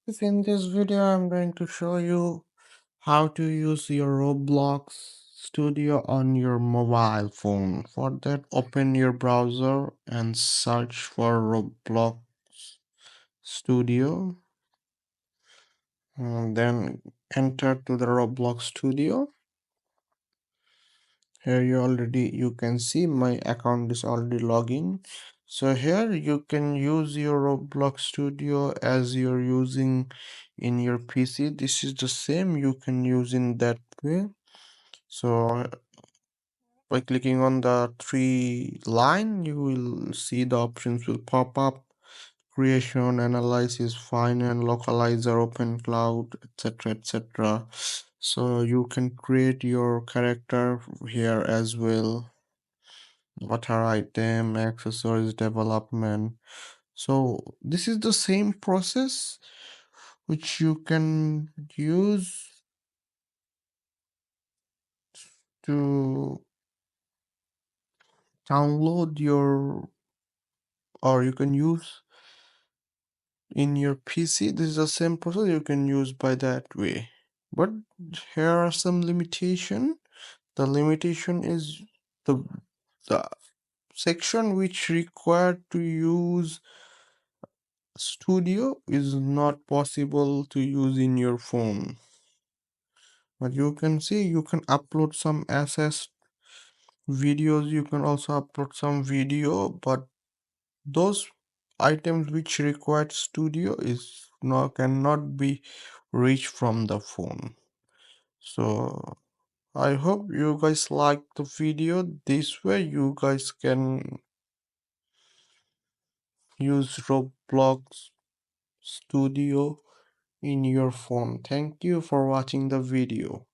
In this video, I'm going to show you how to use your Roblox Studio on your mobile phone. For that, open your browser and search for Roblox Studio. And then enter to the Roblox Studio. Here you can see my account is already logging. So here you can use your Roblox Studio as you're using in your PC. This is the same you can use in that way. So by clicking on the three line, you will see the options will pop up: creation, analysis, find and localizer, open cloud, etc, etc. So you can create your character here as well. Water item, accessories, development. So this is the same process which you can use to download your, or you can use in your PC. This is the same process you can use by that way. But here are some limitation. The limitation is the the section which required to use Studio is not possible to use in your phone. But you can see you can upload some assets videos, you can also upload some video, but those items which require Studio is not cannot be reached from the phone. So I hope you guys like the video. This way you guys can use Roblox Studio in your phone. Thank you for watching the video.